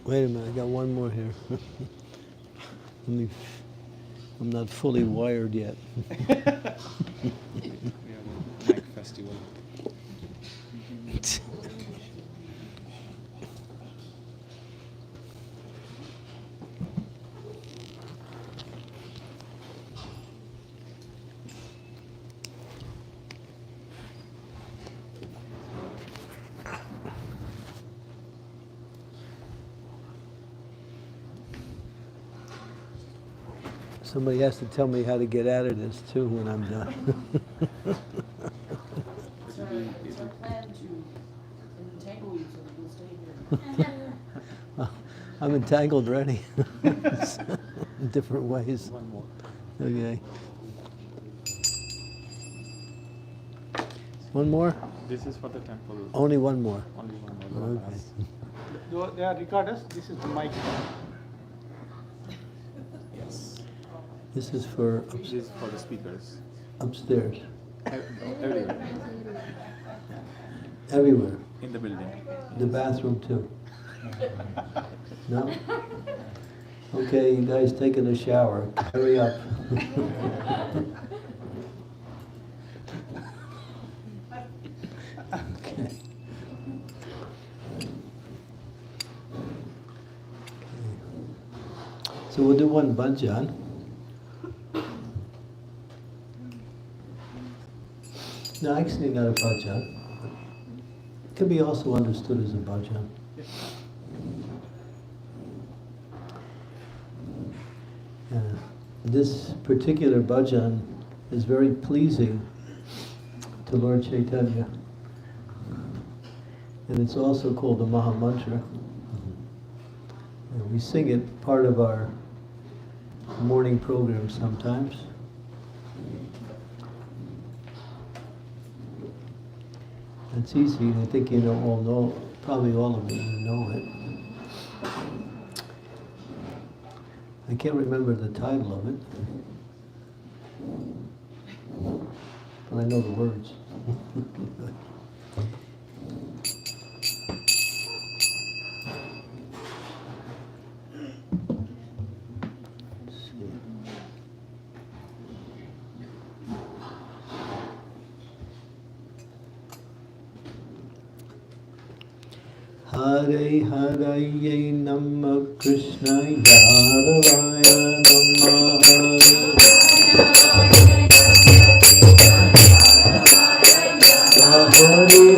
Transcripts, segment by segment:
Wait a minute, I got one more here. I'm not fully wired yet. We have a Mac festival. Somebody has to tell me how to get out of this too when I'm done. It's our plan to entangle you so that you'll stay here. I'm entangled already. In different ways. One more. Okay. One more? This is for the temple. Only one more. Only one more. Okay. They are recorders. This is the mic. Yes. This is for This is for the speakers. upstairs. Everywhere. Everywhere. In the building. The bathroom too. No? Okay, you guys taking a shower. Hurry up. Okay. So we'll do one bhajan. No, actually not a bhajan. It can be also understood as a bhajan. This particular bhajan is very pleasing to Lord Chaitanya. And it's also called the Maha Mantra. And we sing it part of our morning program sometimes. It's easy. I think you know, probably all of you know it. I can't remember the title of it, but I know the words. Hare Hare Namah Krishna Yadavaya Namah Hare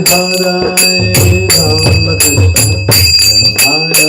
Hare Namah Krishna Yadavaya Hare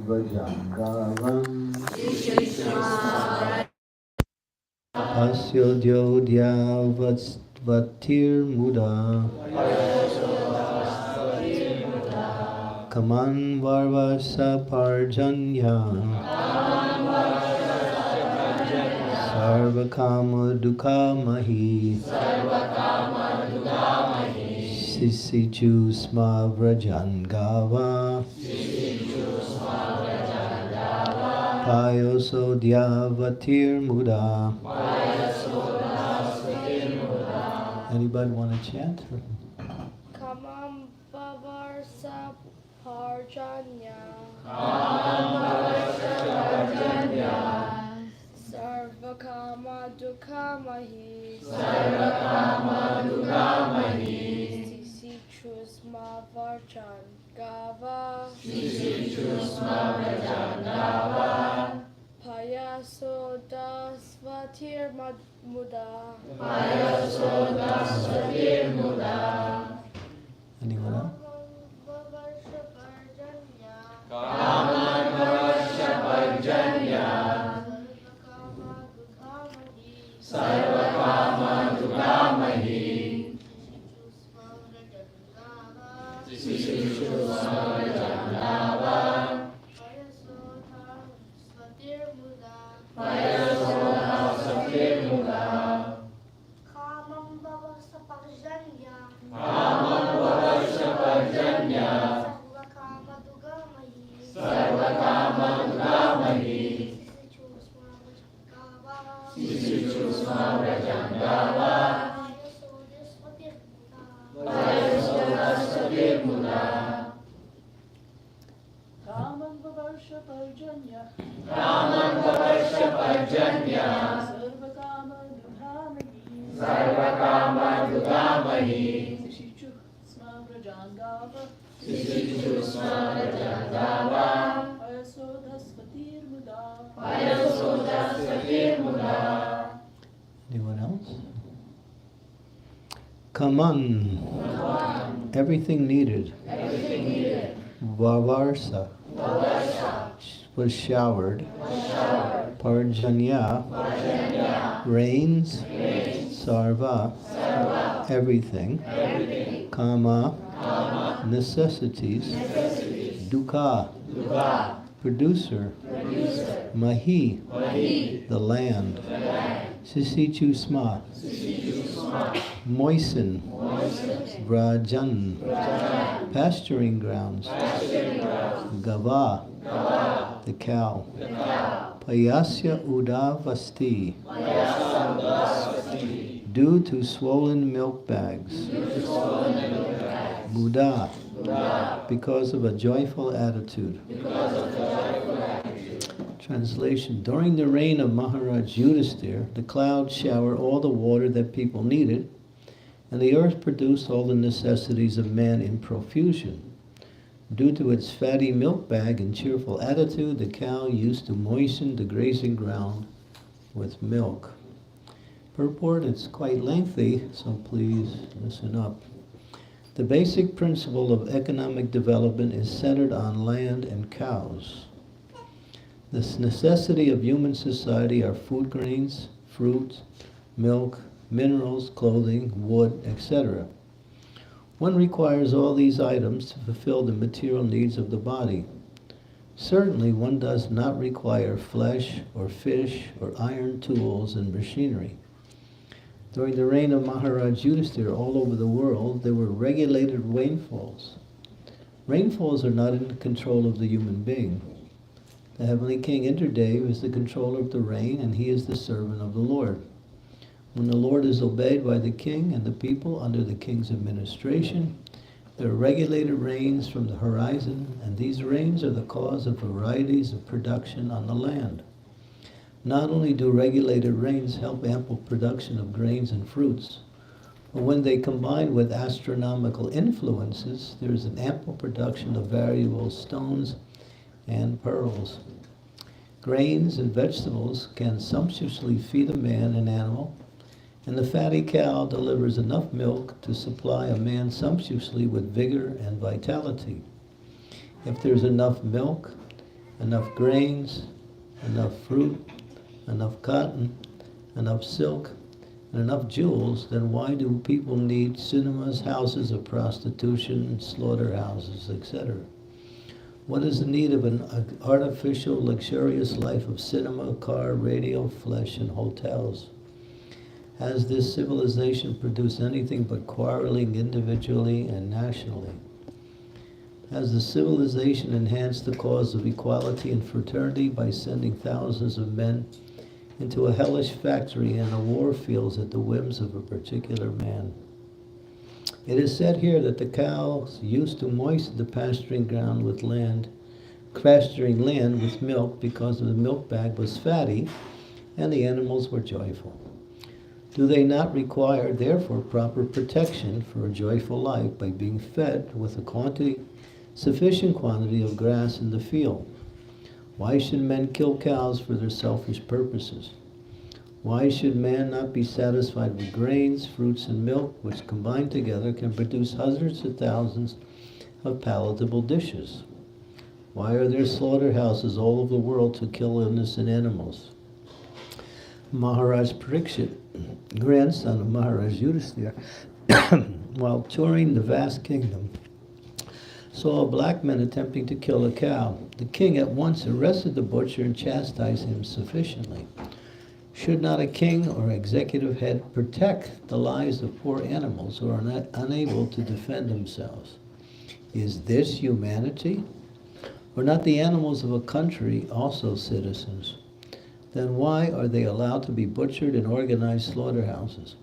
Vajangavam Asyo Jodhya Vatir Muda Kaman Varvasa Parjanya Sarvakama Dukha Mahi Sisichu Sma Vrajangava Payoso Dhyavatir Muda. Anybody want to chant? Kamam Bavarsa Parjanya Sarvakama Dukkamahi Sisichusma Varjan Gava Payaso Dasvatir Muda. Anyone else? Kamam baba sa pagjanya. Sarvakama dugamahi. Sisichusma vrajangava. Payasodasvatir muda. Kamam Varsha Parjanya. Sarvakama Dugamahi. Sisichu Sma Vrajangava. Payasodasvatir muda. Anyone else? Kaman. Everything needed. Vavarsa. Was showered. Parjanya. Rains. Sarva. Everything. Kama. Necessities. Dukkha. Producer. Mahi. The land. Sisichusma. Moisten. Vrajan. Pasturing grounds. Gava. The cow. Payasya udavasti. Due to swollen milk bags. Buddha. Because of a joyful attitude. Translation. During the reign of Maharaj Yudhisthira, the clouds shower all the water that people needed, and the earth produced all the necessities of man in profusion. Due to its fatty milk bag and cheerful attitude, the cow used to moisten the grazing ground with milk. Purport, it's quite lengthy, so please listen up. The basic principle of economic development is centered on land and cows. The necessity of human society are food grains, fruits, milk, minerals, clothing, wood, etc. One requires all these items to fulfill the material needs of the body. Certainly one does not require flesh or fish or iron tools and machinery. During the reign of Maharaj Yudhisthira all over the world, there were regulated rainfalls. Rainfalls are not in the control of the human being. The heavenly king Indradev is the controller of the rain, and he is the servant of the Lord. When the Lord is obeyed by the king and the people under the king's administration, there are regulated rains from the horizon, and these rains are the cause of varieties of production on the land. Not only do regulated rains help ample production of grains and fruits, but when they combine with astronomical influences, there is an ample production of variable stones and pearls. Grains and vegetables can sumptuously feed a man and animal, and the fatty cow delivers enough milk to supply a man sumptuously with vigor and vitality. If there's enough milk, enough grains, enough fruit, enough cotton, enough silk, and enough jewels, then why do people need cinemas, houses of prostitution, slaughterhouses, etc.? What is the need of an artificial, luxurious life of cinema, car, radio, flesh, and hotels? Has this civilization produced anything but quarreling individually and nationally? Has the civilization enhanced the cause of equality and fraternity by sending thousands of men into a hellish factory and a war fields at the whims of a particular man? It is said here that the cows used to moisten the pasturing land with milk because the milk bag was fatty and the animals were joyful. Do they not require, therefore, proper protection for a joyful life by being fed with a sufficient quantity of grass in the field? Why should men kill cows for their selfish purposes? Why should man not be satisfied with grains, fruits, and milk, which combined together can produce hundreds of thousands of palatable dishes? Why are there slaughterhouses all over the world to kill innocent animals? Maharaj Parikshit, grandson of Maharaj Yudhisthira, while touring the vast kingdom, saw a black man attempting to kill a cow. The king at once arrested the butcher and chastised him sufficiently. Should not a king or executive head protect the lives of poor animals who are unable to defend themselves? Is this humanity? Are not the animals of a country also citizens? Then why are they allowed to be butchered in organized slaughterhouses?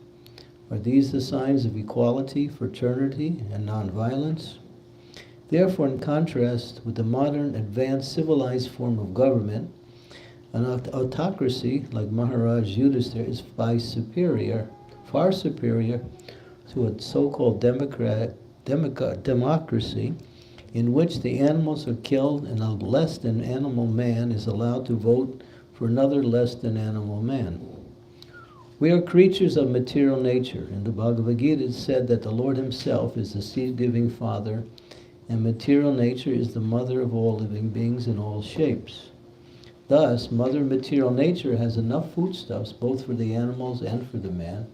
Are these the signs of equality, fraternity, and nonviolence? Therefore, in contrast with the modern, advanced, civilized form of government, an autocracy like Maharaj Yudhisthira is far superior to a so-called democracy in which the animals are killed and a less than animal man is allowed to vote for another less than animal man. We are creatures of material nature. In the Bhagavad Gita it is said that the Lord himself is the seed-giving Father, and material nature is the mother of all living beings in all shapes. Thus, Mother Material Nature has enough foodstuffs both for the animals and for the man,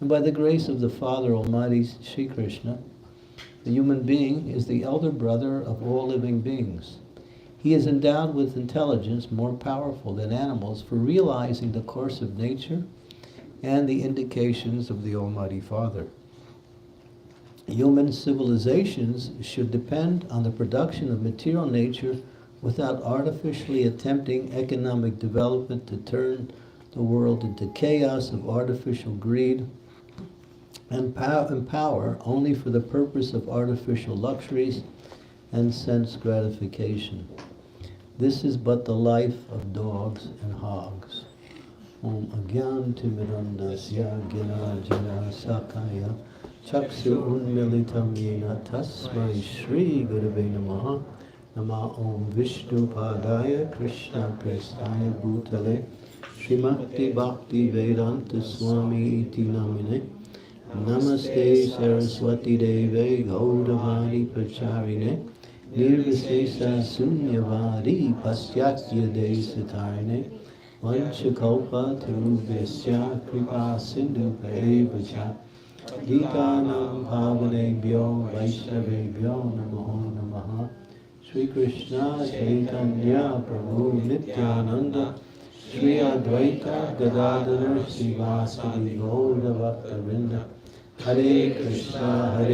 and by the grace of the Father Almighty Sri Krishna, the human being is the elder brother of all living beings. He is endowed with intelligence more powerful than animals for realizing the course of nature and the indications of the Almighty Father. Human civilizations should depend on the production of material nature without artificially attempting economic development to turn the world into chaos of artificial greed and power only for the purpose of artificial luxuries and sense gratification. This is but the life of dogs and hogs. Om Agyan Timirandasya Ginarjana Sakaya Chaksu Unmilitam Yena Tasmai Shri Gurave Namaha Nama Om Vishnu Padaya Krishna Prestaya Bhutale Srimati Bhakti Vedanta Swami Iti Namine Namaste Saraswati Deve Gaudavani Pracharine Nirvisesa Sunyavadi Pasyatya Desatarine Vanchakalpa Tarubhesya Kripa Sindhu Parevacha Gitanam Pavanebhyo Vaishnavebhyo Namo Namaha Sri Krishna Chaitanya Prabhu Nityananda Sri Advaita Gadadhar Sivasadi Gaura Bhaktavinda Hare Krishna,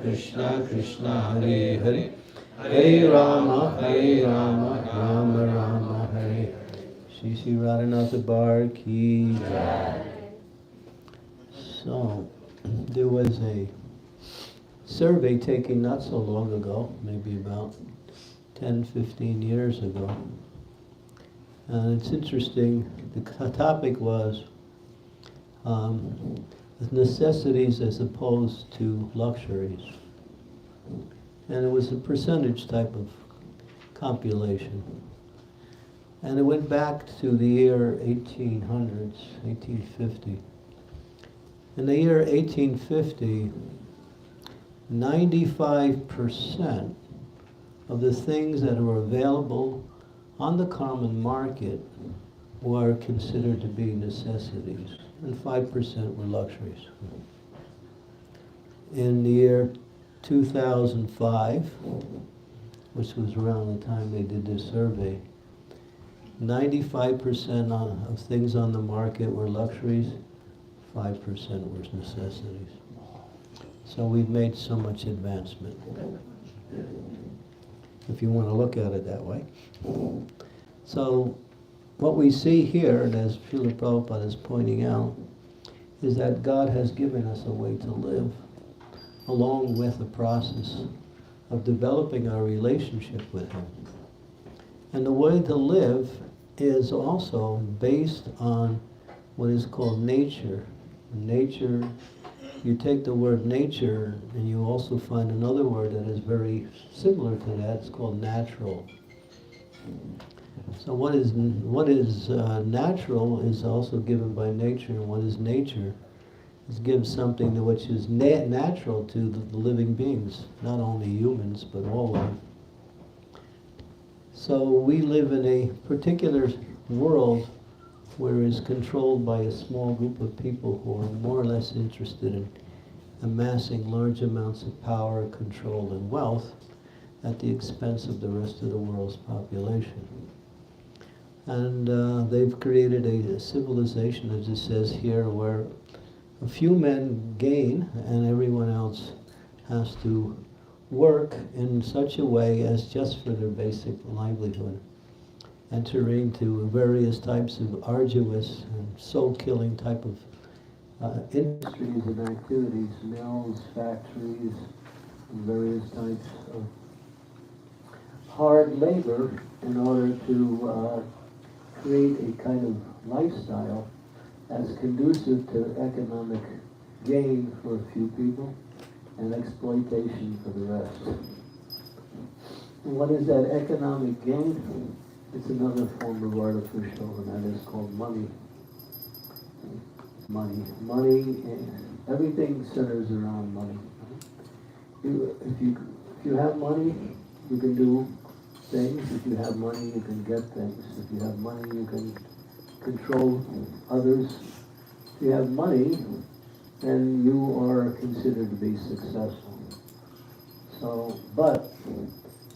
Krishna Krishna, Hare Hare, Hare Rama, Rama Rama, Hare. Shri Shri Radhanath Bar Ki Jai. So, there was a survey taken not so long ago, maybe about 10, 15 years ago. And it's interesting, the topic was necessities as opposed to luxuries. And it was a percentage type of compilation. And it went back to the year 1800s, 1850. In the year 1850, 95% of the things that are available on the common market were considered to be necessities, and 5% were luxuries. In the year 2005, which was around the time they did this survey, 95% of things on the market were luxuries, 5% were necessities. So we've made so much advancement, if you want to look at it that way. So what we see here, and as Srila Prabhupada is pointing out, is that God has given us a way to live, along with the process of developing our relationship with Him. And the way to live is also based on what is called nature. Nature, you take the word nature and you also find another word that is very similar to that. It's called natural. So what is natural is also given by nature, and what is nature is gives something which is natural to the living beings, not only humans but all life. So we live in a particular world where it's controlled by a small group of people who are more or less interested in amassing large amounts of power, control, and wealth at the expense of the rest of the world's population. And they've created a civilization, as it says here, where a few men gain and everyone else has to work in such a way as just for their basic livelihood, entering into various types of arduous and soul-killing type of industries and activities, mills, factories, and various types of hard labor in order to create a kind of lifestyle as conducive to economic gain for a few people and exploitation for the rest. And what is that economic gain? It's another form of artificial, and that is called money. Money, everything centers around money. If you have money, you can do things. If you have money, you can get things. If you have money, you can control others. If you have money, then you are considered to be successful. So, but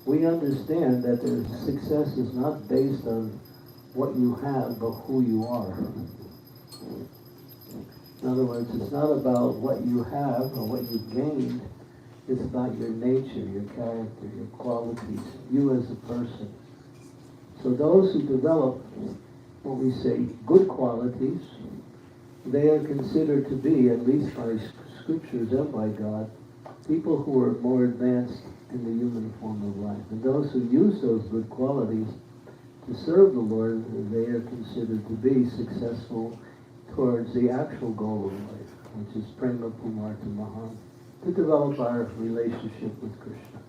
we understand that the success is not based on what you have, but who you are. In other words, it's not about what you have or what you've gained. It's about your nature, your character, your qualities, you as a person. So those who develop what we say good qualities, they are considered to be, at least by scriptures and by God, people who are more advanced in the human form of life. And those who use those good qualities to serve the Lord, they are considered to be successful towards the actual goal of life, which is Prema Pumarta Mahan, to develop our relationship with Krishna.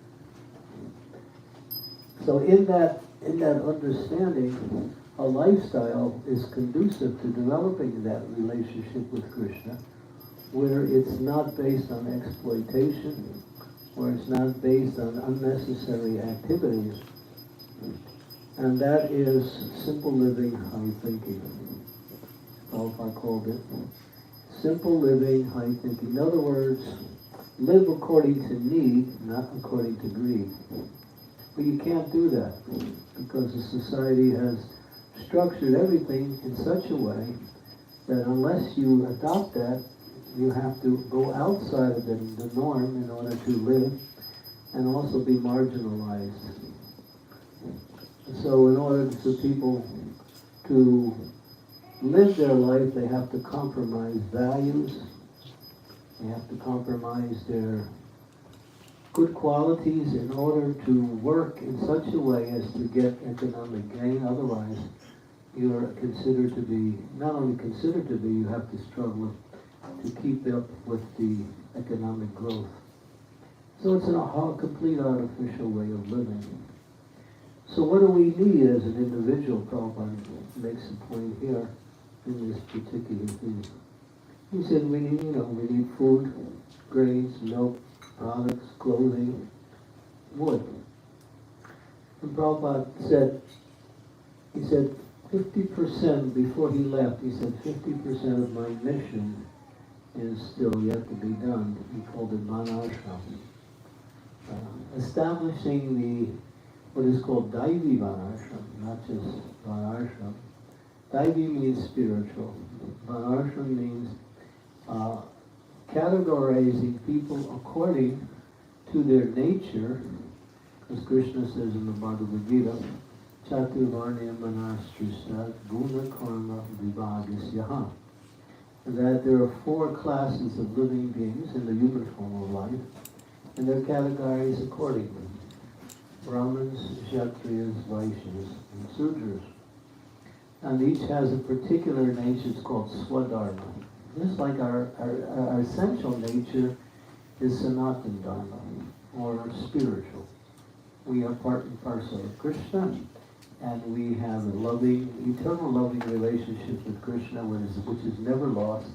So in that understanding, a lifestyle is conducive to developing that relationship with Krishna, where it's not based on exploitation, where it's not based on unnecessary activities. And that is simple living, high thinking. Prabhupada called it simple living, high thinking. In other words, live according to need, not according to greed. But you can't do that because the society has structured everything in such a way that unless you adopt that, you have to go outside of the norm in order to live and also be marginalized. So in order for people to live their life, they have to compromise values, they have to compromise their good qualities in order to work in such a way as to get economic gain. Otherwise, you are considered to be, not only considered to be, you have to struggle to keep up with the economic growth. So it's a complete artificial way of living. So what do we need as an individual? Prabhupada makes a point here in this particular thing. He said we need food, grains, milk, products, clothing, wood. And Prabhupada said, he said 50% before he left, he said 50% of my mission is still yet to be done. He called it Vanashram. Establishing what is called Daivi Vanashram, not just Vanashram. Daivi means spiritual. Vanashram means categorizing people according to their nature, as Krishna says in the Bhagavad Gita, Chaturvarnya Manastrisya Guna Karma Vibhagasyaha. That there are 4 classes of living beings in the human form of life, and they're categorized accordingly. Brahmins, Kshatriyas, Vaishyas, and Sudras. And each has a particular nature, it's called Swadharma. Just like our essential nature is Sanatana Dharma, or spiritual. We are part and parcel of Krishna, and we have a eternal loving relationship with Krishna, which is never lost.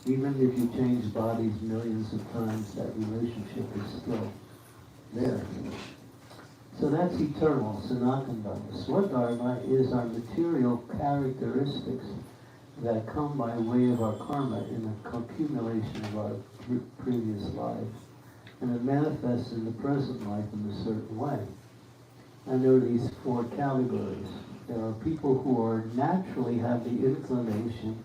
Even if you change bodies millions of times, that relationship is still there. So that's eternal, Sanatana Dharma. Swadharma is our material characteristics that come by way of our karma in the accumulation of our previous lives. And it manifests in the present life in a certain way. And there are these 4 categories. There are people who are naturally have the inclination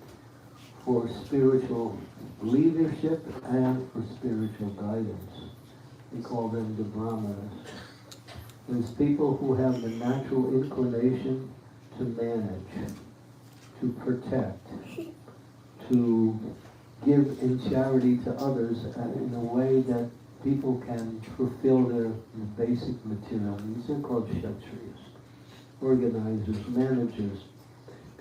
for spiritual leadership and for spiritual guidance. We call them the Brahmanas. There's people who have the natural inclination to manage, to protect, to give in charity to others in a way that people can fulfill their basic material needs. They're called Kshatriyas, organizers, managers,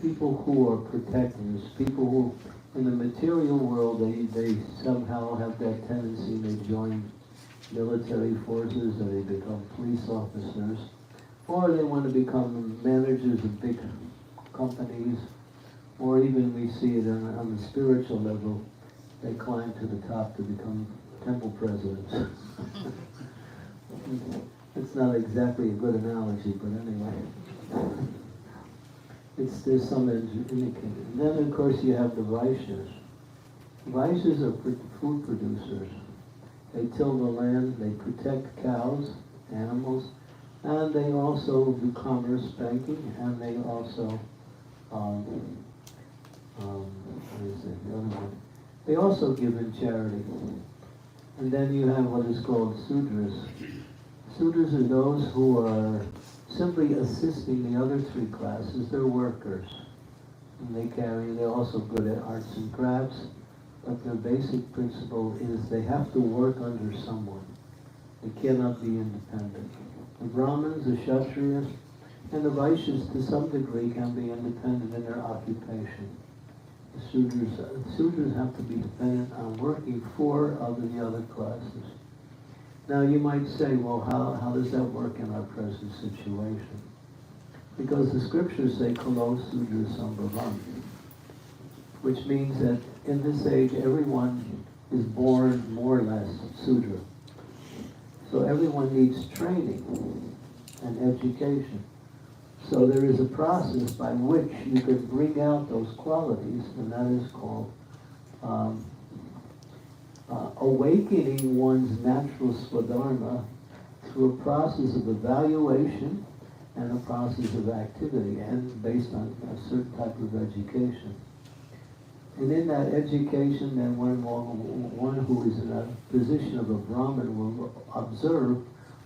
people who are protectors, people who in the material world they somehow have that tendency, they join military forces or they become police officers, or they want to become managers of big companies, or even we see it on the spiritual level, they climb to the top to become temple presidents. It's not exactly a good analogy, but anyway. There's some indicator. And then of course you have the Vaishyas. Vaishyas are food producers. They till the land, they protect cows, animals, and they also do commerce, banking, and they also, they also give in charity. And then you have what is called Sudras. Sudras are those who are simply assisting the other 3 classes. They're workers. And they're also good at arts and crafts. But their basic principle is they have to work under someone. They cannot be independent. The Brahmins, the Kshatriyas, and the Vaishyas to some degree can be independent in their occupation. The Sudras have to be dependent on working for the other classes. Now you might say, well, how does that work in our present situation? Because the scriptures say, Kalo Sudra Sambhavam, which means that in this age, everyone is born more or less Sudra. So everyone needs training and education. So there is a process by which you can bring out those qualities, and that is called awakening one's natural swadharma through a process of evaluation and a process of activity, and based on a certain type of education. And in that education, then one who is in a position of a Brahmin will observe,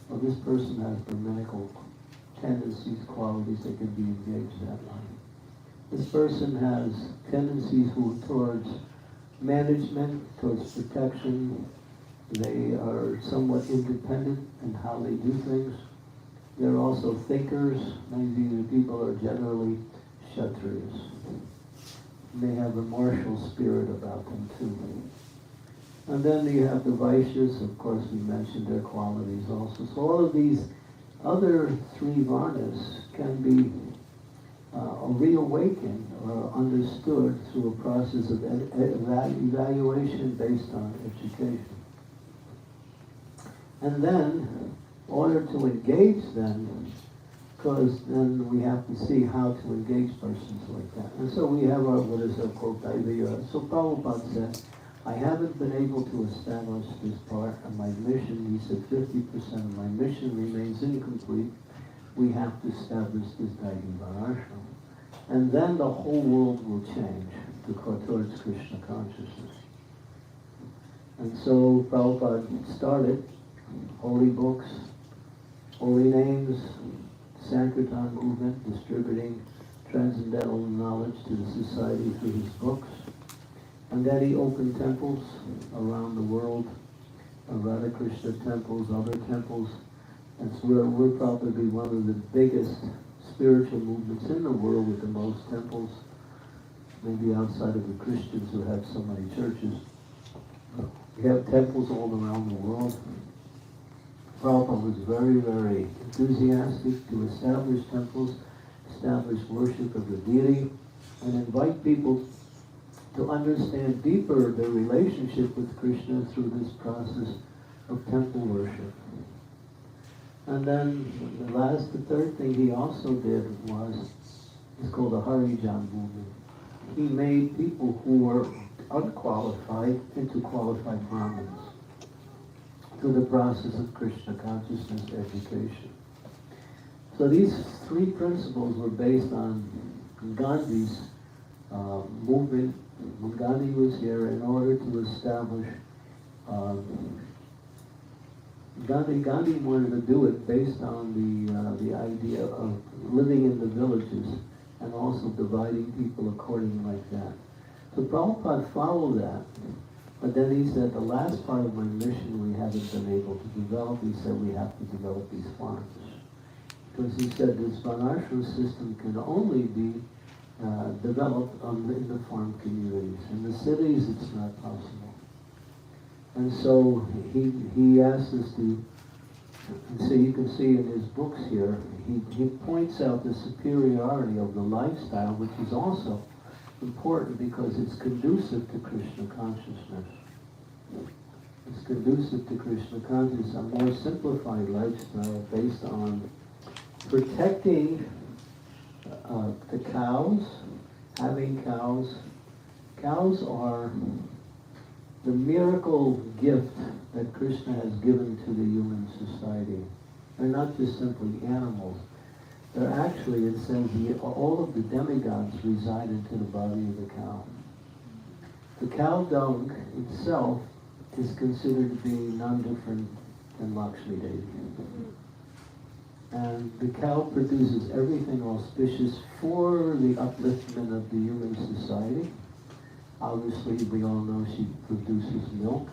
well, this person has Brahminical tendencies, qualities that can be engaged that way. This person has tendencies towards management, towards protection. They are somewhat independent in how they do things. They're also thinkers. Many of these people are generally Kshatriyas. They have a martial spirit about them too. And then you have the Vaishyas, of course we mentioned their qualities also. So all of these other 3 varnas can be reawakened or understood through a process of evaluation based on education. And then, in order to engage them because then we have to see how to engage persons like that. And so we have our, what is our quote idea. So Prabhupada said, I haven't been able to establish this part of my mission. He said 50% of my mission remains incomplete. We have to establish this guiding Varnashram. And then the whole world will change towards Krishna consciousness. And so Prabhupada started holy books, holy names, Sankirtan movement, distributing transcendental knowledge to the society through his books. And then he opened temples around the world, Radha Krishna temples, other temples. And so we're probably one of the biggest spiritual movements in the world with the most temples, maybe outside of the Christians who have so many churches. We have temples all around the world. Prabhupada was very, very enthusiastic to establish temples, establish worship of the deity, and invite people to understand deeper their relationship with Krishna through this process of temple worship. And then the third thing he also did was, it's called the Harijan movement. He made people who were unqualified into qualified Brahmins through the process of Krishna consciousness education. So these three principles were based on Gandhi's movement when Gandhi was here in order to establish Gandhi wanted to do it based on the idea of living in the villages and also dividing people according like that. So Prabhupada followed that, but then he said the last part of my mission we haven't been able to develop. He said we have to develop these farms. Because he said this Varnashram system can only be developed in the farm communities. In the cities it's not possible. And so he asks us to, and so you can see in his books here, he points out the superiority of the lifestyle, which is also important because it's conducive to Krishna consciousness. It's conducive to Krishna consciousness, a more simplified lifestyle based on protecting the cows, having cows. Cows are the miracle gift that Krishna has given to the human society. They're not just simply animals. They're actually, it says, all of the demigods reside into the body of the cow. The cow dung itself is considered to be none different than Lakshmi Devi. And the cow produces everything auspicious for the upliftment of the human society. Obviously, we all know she produces milk.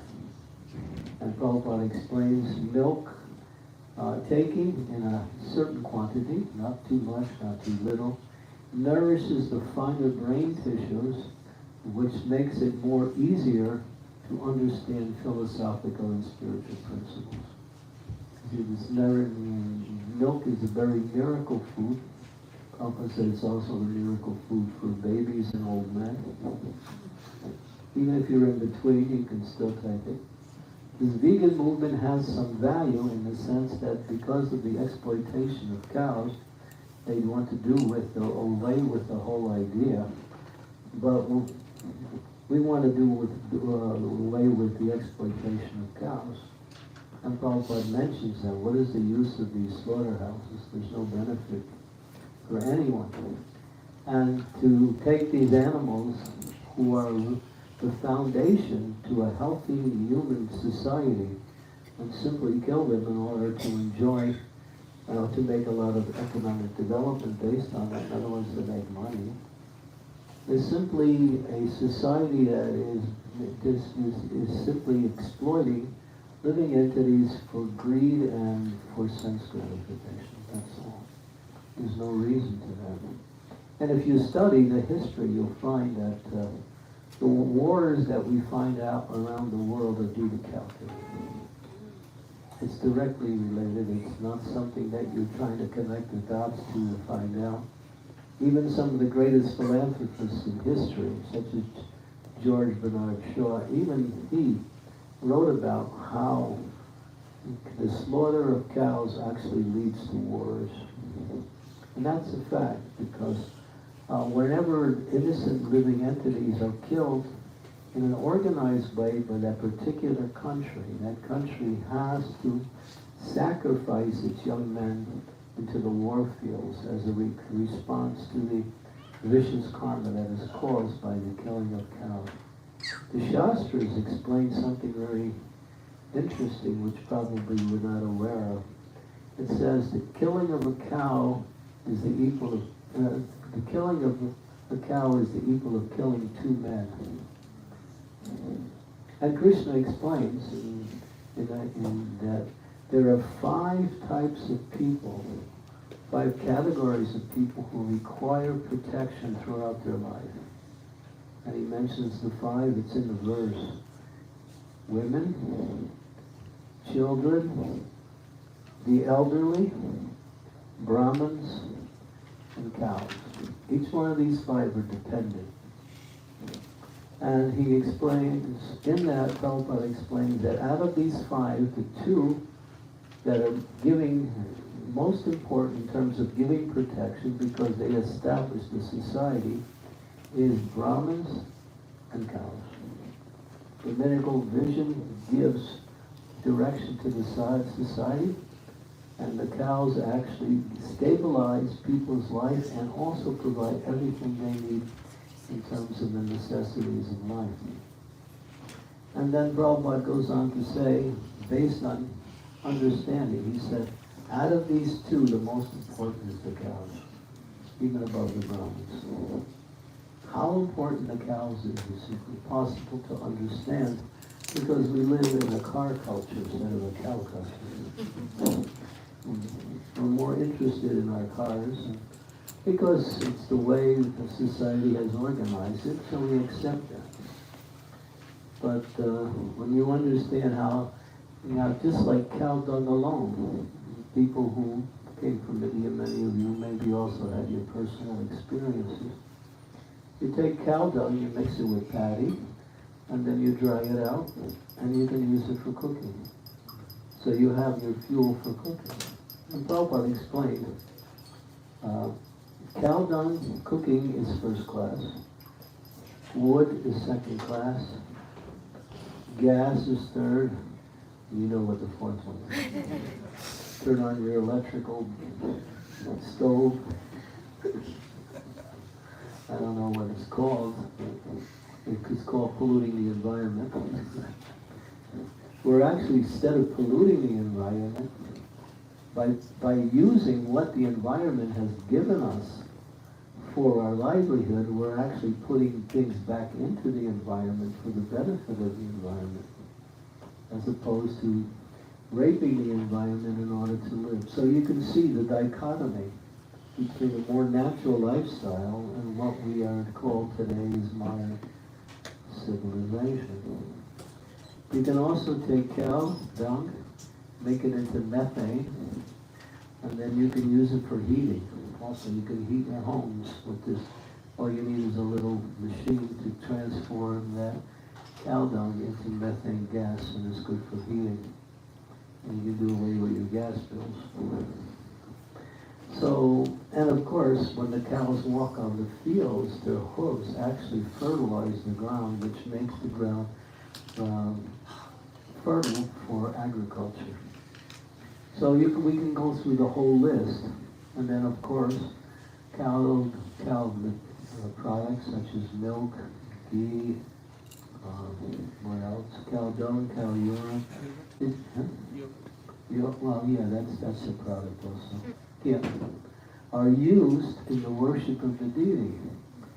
And Prabhupada explains milk taking in a certain quantity, not too much, not too little, nourishes the finer brain tissues, which makes it more easier to understand philosophical and spiritual principles. Milk is a very miracle food. Prabhupada said it's also a miracle food for babies and old men. Even if you're in between, you can still take it. This vegan movement has some value in the sense that because of the exploitation of cows, they want to do away with the whole idea. But we want to do away with the exploitation of cows. And Prabhupada mentions that. What is the use of these slaughterhouses? There's no benefit for anyone. And to take these animals who are the foundation to a healthy human society and simply kill them in order to enjoy, to make a lot of economic development based on that, in other words, to make money, is simply a society that is simply exploiting living entities for greed and for sense gratification. That's all. There's no reason to that. And if you study the history, you'll find that the wars that we find out around the world are due to captivity. It's directly related. It's not something that you're trying to connect the dots to find out. Even some of the greatest philanthropists in history, such as George Bernard Shaw, even he wrote about how the slaughter of cows actually leads to wars. And that's a fact, because whenever innocent living entities are killed in an organized way by that particular country, that country has to sacrifice its young men into the war fields as a response to the vicious karma that is caused by the killing of cows. The Shastras explain something very interesting, which probably we're not aware of. It says the killing of a cow is the equal of the killing of a cow is the equal of killing two men. And Krishna explains in that there are 5 types of people, 5 categories of people who require protection throughout their life. And he mentions the 5, it's in the verse. Women, children, the elderly, Brahmins, and cows. Each one of these 5 are dependent. And he explains, in that, Prabhupada explains that out of these 5, the 2 that are giving, most important in terms of giving protection because they establish the society, is Brahmins and cows. The medical vision gives direction to the society, and the cows actually stabilize people's life and also provide everything they need in terms of the necessities of life. And then Prabhupada goes on to say, based on understanding, he said, out of these 2, the most important is the cows, even above the Brahmins. How important the cows is impossible to understand because we live in a car culture instead of a cow culture. We're more interested in our cars because it's the way the society has organized it, so we accept that. But when you understand how, just like cow dung alone, people who came from India, many of you maybe also had your personal experiences. You take cow dung, you mix it with paddy, and then you dry it out, and you can use it for cooking. So you have your fuel for cooking. And Prabhupada explained, cow dung cooking is first class, wood is second class, gas is third, you know what the fourth one is. Turn on your electrical stove. I don't know what it's called. It's called polluting the environment. We're actually, instead of polluting the environment, by using what the environment has given us for our livelihood, we're actually putting things back into the environment for the benefit of the environment, as opposed to raping the environment in order to live. So you can see the dichotomy between a more natural lifestyle and what we are called today's modern civilization. You can also take cow dung, make it into methane, and then you can use it for heating. Also, you can heat your homes with this. All you need is a little machine to transform that cow dung into methane gas, and it's good for heating. And you can do away with your gas bills. So, and of course, when the cows walk on the fields, their hooves actually fertilize the ground, which makes the ground fertile for agriculture. So we can go through the whole list, and then of course, cow products such as milk, ghee, what else? Cow dung, cow urine. Well, yeah, that's a product also. Yeah, are used in the worship of the deity.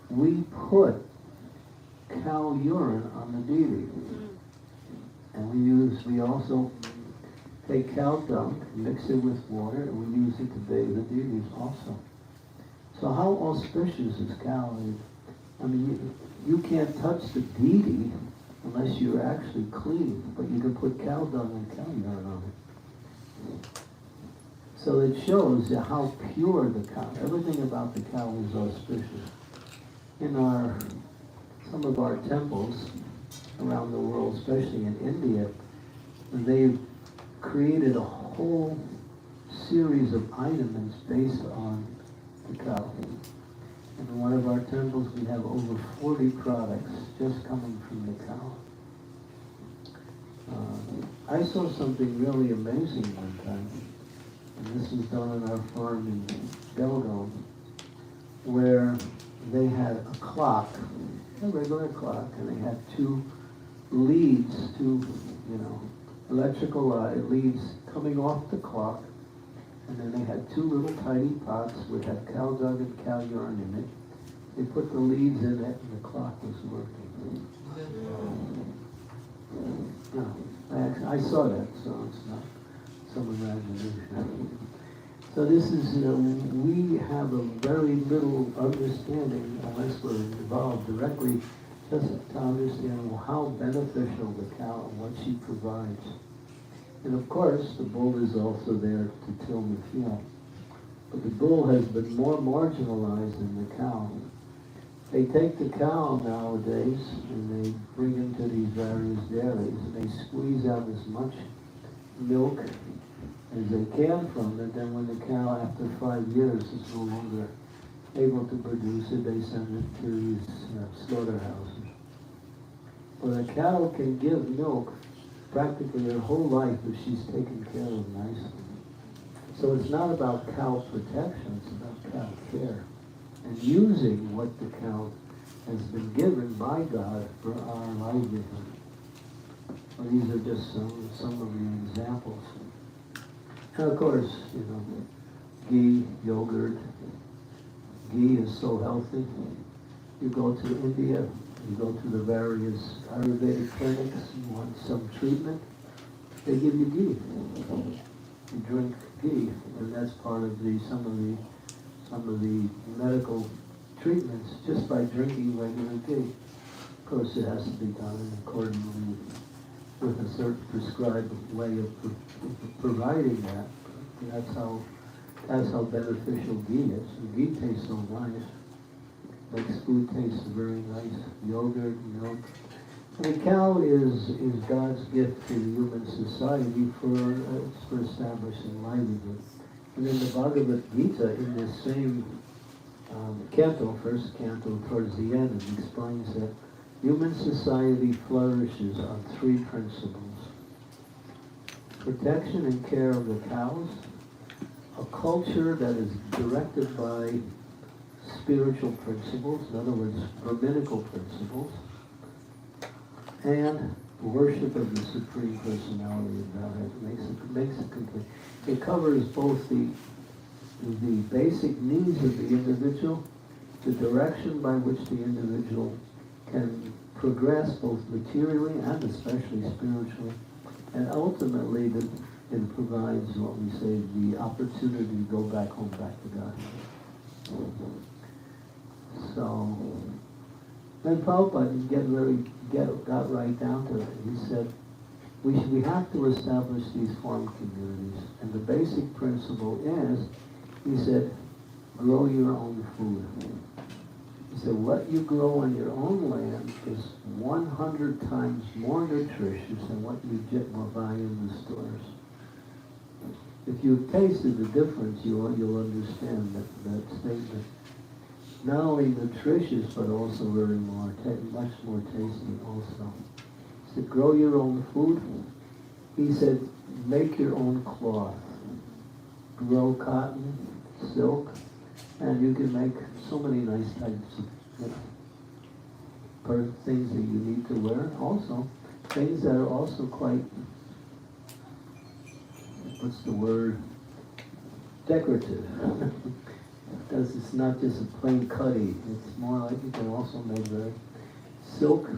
We put cow urine on the deity, and we also take cow dung, mix it with water, and we use it to bathe the deities also. So how auspicious is cow? I mean, you can't touch the deity unless you're actually clean, but you can put cow dung and cow urine on it. So it shows how pure the cow, everything about the cow is auspicious. In some of our temples around the world, especially in India, they've created a whole series of items based on the cow. And in one of our temples we have over 40 products just coming from the cow. I saw something really amazing one time, and this was done on our farm in Belgium, where they had a clock, a regular clock, and they had two leads, electrical leads coming off the clock, and then they had two little tiny pots which had cow dung and cow urine in it. They put the leads in it, and the clock was working. No, I saw that, so it's not some imagination. So this is, we have a very little understanding, unless we're involved directly, just to understand how beneficial the cow and what she provides. And of course, the bull is also there to till the field. But the bull has been more marginalized than the cow. They take the cow nowadays and they bring him to these various dairies and they squeeze out as much milk as they can from it. Then when the cow, after 5 years, is no longer able to produce it, they send it to these slaughterhouses. But a cow can give milk practically her whole life if she's taken care of nicely. So it's not about cow protection, it's about cow care. And using what the cow has been given by God for our livelihood. Well, these are just some of the examples. And of course, ghee, yogurt. Ghee is so healthy. You go to India, you go to the various Ayurvedic clinics, you want some treatment, they give you ghee. You drink ghee, and that's part of some of the medical treatments just by drinking regular ghee. Of course, it has to be done in accordance with a certain prescribed way of providing that. That's how beneficial ghee is. The ghee tastes so nice. Makes food taste very nice. Yogurt, milk. And the cow is God's gift to the human society for establishing livelihood. And in the Bhagavad Gita, in this same canto, first canto, towards the end, it explains that human society flourishes on three principles. Protection and care of the cows, a culture that is directed by spiritual principles, in other words, Brahminical principles, and worship of the Supreme Personality of Godhead. It makes it complete. It covers both the basic needs of the individual, the direction by which the individual can progress both materially and especially spiritually, and ultimately it provides what we say the opportunity to go back home, back to God. So then Prabhupada got right down to it. He said, we have to establish these farm communities. And the basic principle is, he said, grow your own food. He said, what you grow on your own land is 100 times more nutritious than what you buy in the stores. If you've tasted the difference, you'll understand that statement. Not only nutritious, but also very much more tasty also. He said, grow your own food. He said, make your own cloth. Grow cotton, silk, and you can make so many nice types of things that you need to wear. Also, things that are also quite, what's the word, decorative. Because it's not just a plain cutty. It's more like you can also make silk.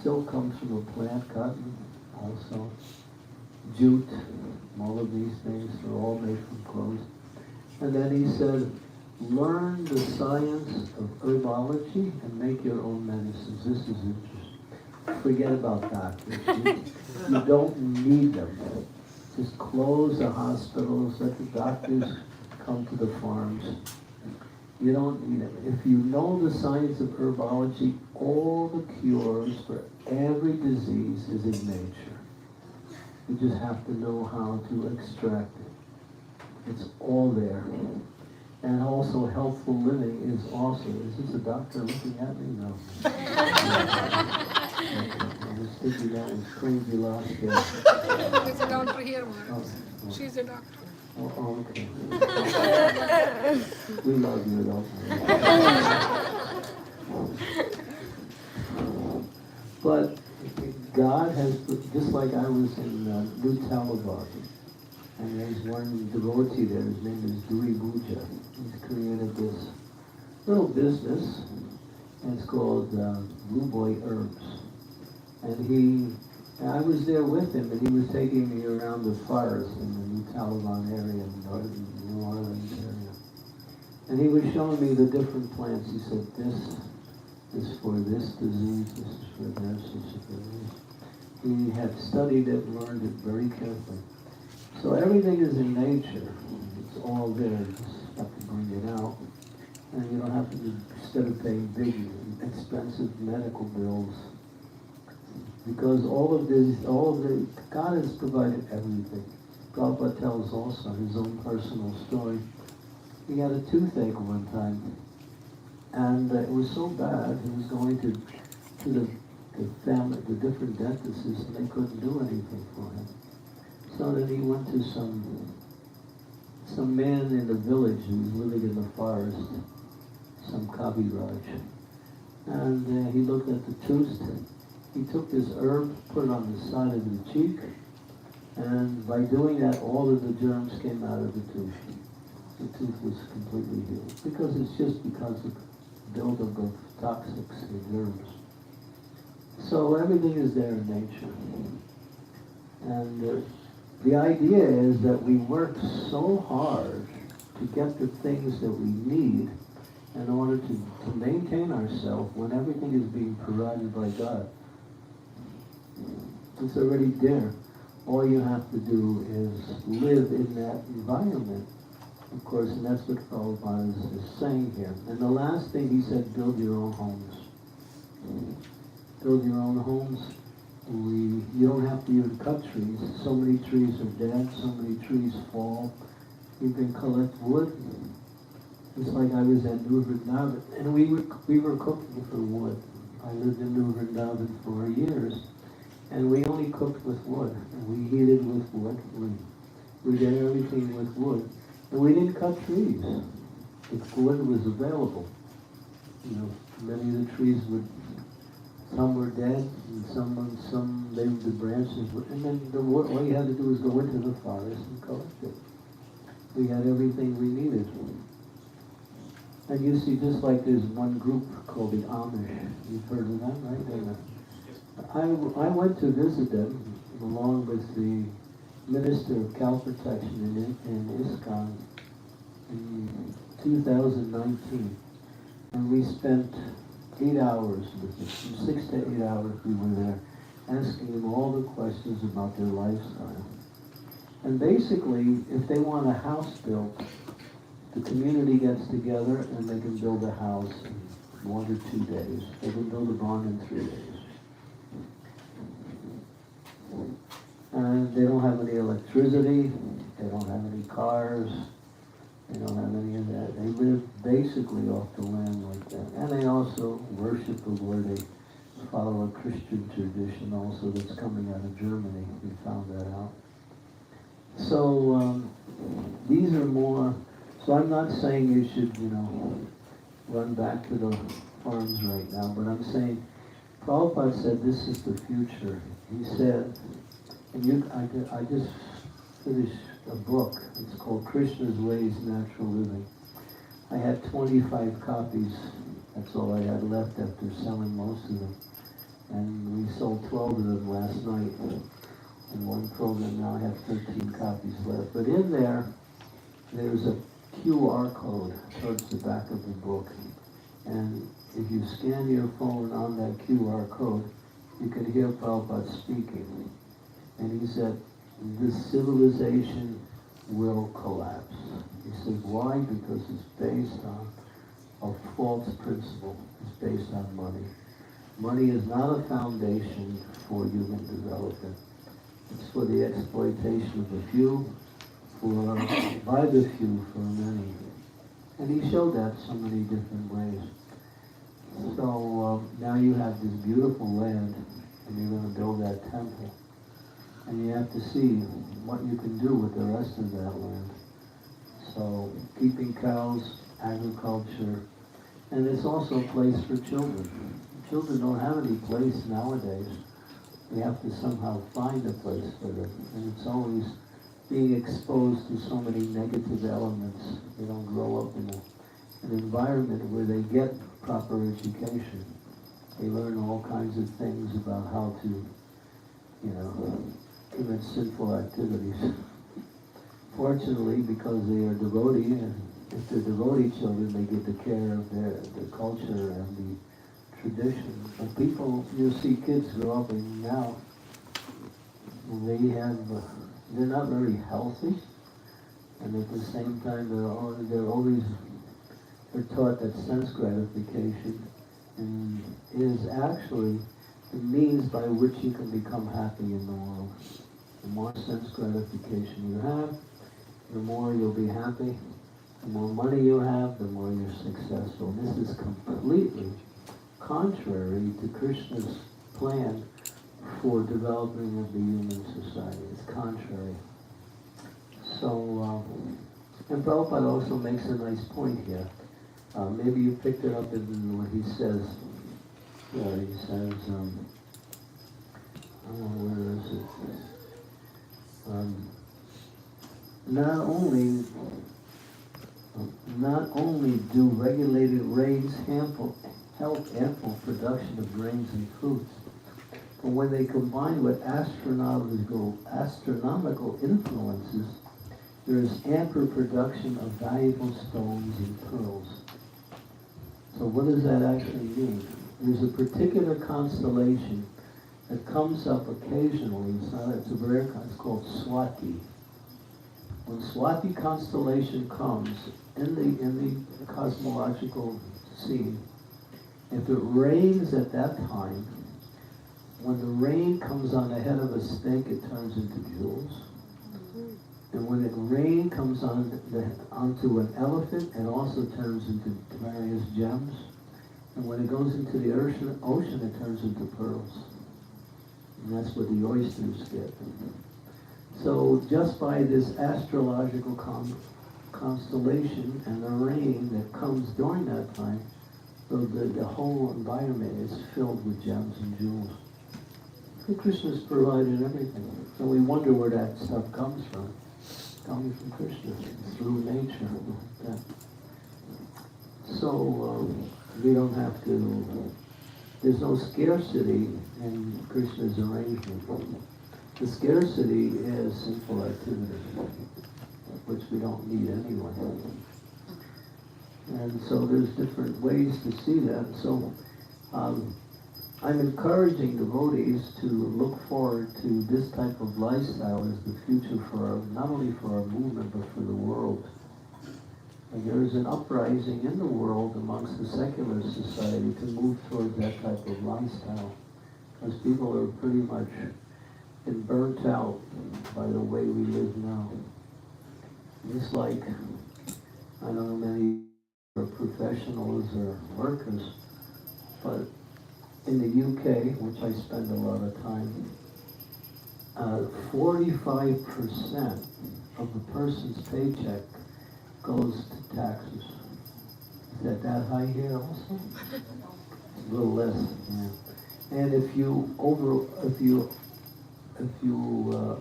Silk comes from a plant, cotton also. Jute, all of these things are all made from clothes. And then he said, learn the science of herbology and make your own medicines. This is interesting. Forget about doctors. You don't need them. Just close the hospitals, let the doctors come to the farms. You don't need them. If you know the science of herbology, all the cures for every disease is in nature. You just have to know how to extract it. It's all there. And also healthful living is also, is this a doctor looking at me? No. I'm just thinking that was crazy last year. There's a doctor here, Maharaj. She's a doctor. Oh, okay. We love you, though. But God has, just like I was in New Taliban, and there's one devotee there, his name is Duri Buja. He's created this little business, and it's called Blue Boy Herbs. And I was there with him, and he was taking me around the forest in the New Taliban area, in the northern New Orleans area. And he was showing me the different plants. He said, this is for this disease, this is for this, this is for this. He had studied it, learned it very carefully. So everything is in nature. It's all there. You just have to bring it out. And you don't have to, instead of paying big, expensive medical bills. Because God has provided everything. Prabhupada tells also his own personal story. He had a toothache one time. And it was so bad, he was going to the family, the different dentists, and they couldn't do anything for him. So then he went to some man in the village who was living in the forest, some Kaviraj. And he looked at the tooth. He took this herb, put it on the side of the cheek, and by doing that, all of the germs came out of the tooth. The tooth was completely healed. Because it's just because of buildup of toxics and germs. So everything is there in nature. And the idea is that we work so hard to get the things that we need in order to maintain ourselves when everything is being provided by God. It's already there. All you have to do is live in that environment. Of course, and that's what Prabhupada is saying here. And the last thing he said, build your own homes. Build your own homes. You don't have to even cut trees. So many trees are dead, so many trees fall. You can collect wood. It's like I was at New Vrindavan, and we were cooking for wood. I lived in New Vrindavan for years, and we only cooked with wood. And we heated with wood. We did everything with wood. And we didn't cut trees. The wood was available. You know, many of the trees some were dead, and the branches were, and then all you had to do was go into the forest and collect it. We had everything we needed. And you see, just like there's one group called the Amish. You've heard of them, right? I went to visit them along with the Minister of Cow Protection in ISKCON in 2019. And we spent 8 hours with them. From 6 to 8 hours we were there, asking them all the questions about their lifestyle. And basically, if they want a house built, the community gets together and they can build a house in 1 or 2 days. They can build a barn in 3 days. And they don't have any electricity, they don't have any cars, they don't have any of that. They live basically off the land like that. And they also worship the Lord. They follow a Christian tradition also that's coming out of Germany. We found that out. So these are more, so I'm not saying you should, run back to the farms right now, but I'm saying, Prabhupada said this is the future. He said, and I just finished a book. It's called Krishna's Ways, Natural Living. I had 25 copies. That's all I had left after selling most of them. And we sold 12 of them last night. In one program now I have 13 copies left. But in there's a QR code towards the back of the book. And if you scan your phone on that QR code, you can hear Prabhupada speaking. And he said, this civilization will collapse. He said, why? Because it's based on a false principle. It's based on money. Money is not a foundation for human development. It's for the exploitation of the few, by the few, for many. And he showed that so many different ways. So now you have this beautiful land, and you're going to build that temple. And you have to see what you can do with the rest of that land. So keeping cows, agriculture, and it's also a place for children. Children don't have any place nowadays. We have to somehow find a place for them. And it's always being exposed to so many negative elements. They don't grow up in an environment where they get proper education. They learn all kinds of things about how to, commit sinful activities. Fortunately, because they are devotee, and if they're devotee children, they get the care of their culture and the tradition. But people, you see kids grow up and now, they're not very healthy, and at the same time they're taught that sense gratification is actually the means by which you can become happy in the world. The more sense gratification you have, the more you'll be happy. The more money you have, the more you're successful. This is completely contrary to Krishna's plan for developing of the human society. It's contrary. So, and Prabhupada also makes a nice point here. Maybe you picked it up in what he says. Yeah, he says, where is it? Not only do regulated rains help ample production of grains and fruits, but when they combine with astronomical influences, there is ample production of valuable stones and pearls. So what does that actually mean? There's a particular constellation that comes up occasionally. It's called Swati. When Swati constellation comes in the cosmological scene, if it rains at that time, when the rain comes on the head of a snake, it turns into jewels. And when the rain comes onto an elephant, it also turns into various gems. And when it goes into the ocean, it turns into pearls. And that's what the oysters get. So just by this astrological constellation and the rain that comes during that time, the whole environment is filled with gems and jewels. And Krishna's provided everything. And we wonder where that stuff comes from. It's coming from Krishna, through nature. Yeah. So we don't have to, there's no scarcity in Krishna's arrangement. The scarcity is sinful activity, which we don't need anyway. And so there's different ways to see that. So I'm encouraging devotees to look forward to this type of lifestyle as the future not only for our movement, but for the world. And there is an uprising in the world amongst the secular society to move towards that type of lifestyle. Because people are pretty much been burnt out by the way we live now. Just like, I don't know many are professionals or workers, but in the UK, which I spend a lot of time, 45% of the person's paycheck goes to taxes. Is that high here also? A little less, yeah. And if you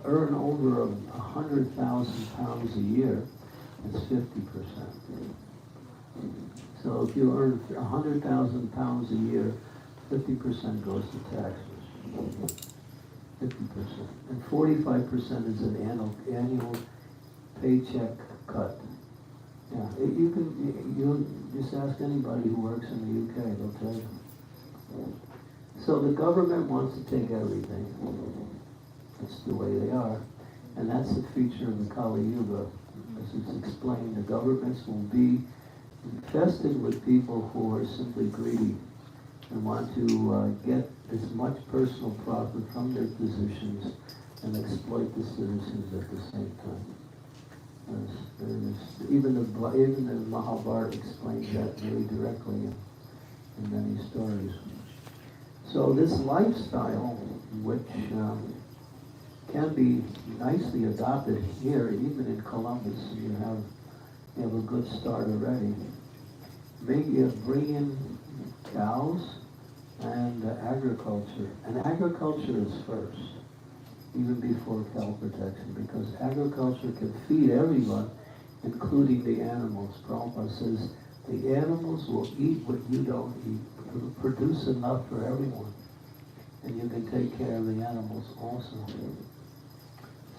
earn over 100,000 pounds a year, it's 50%. So if you earn 100,000 pounds a year, 50% goes to taxes. 50%. And 45% is an annual paycheck cut. Yeah, you just ask anybody who works in the UK, they'll tell you. So the government wants to take everything. That's the way they are. And that's the feature of the Kali Yuga. As it's explained, the governments will be infested with people who are simply greedy and want to get as much personal profit from their positions and exploit the citizens at the same time. even the Mahabharata explains that very directly in many stories. So this lifestyle, which can be nicely adopted here, even in Columbus, you have a good start already. Maybe bring in cows and agriculture. And agriculture is first, even before cow protection, because agriculture can feed everyone, including the animals. Prabhupada says the animals will eat what you don't eat. It'll produce enough for everyone. And you can take care of the animals also.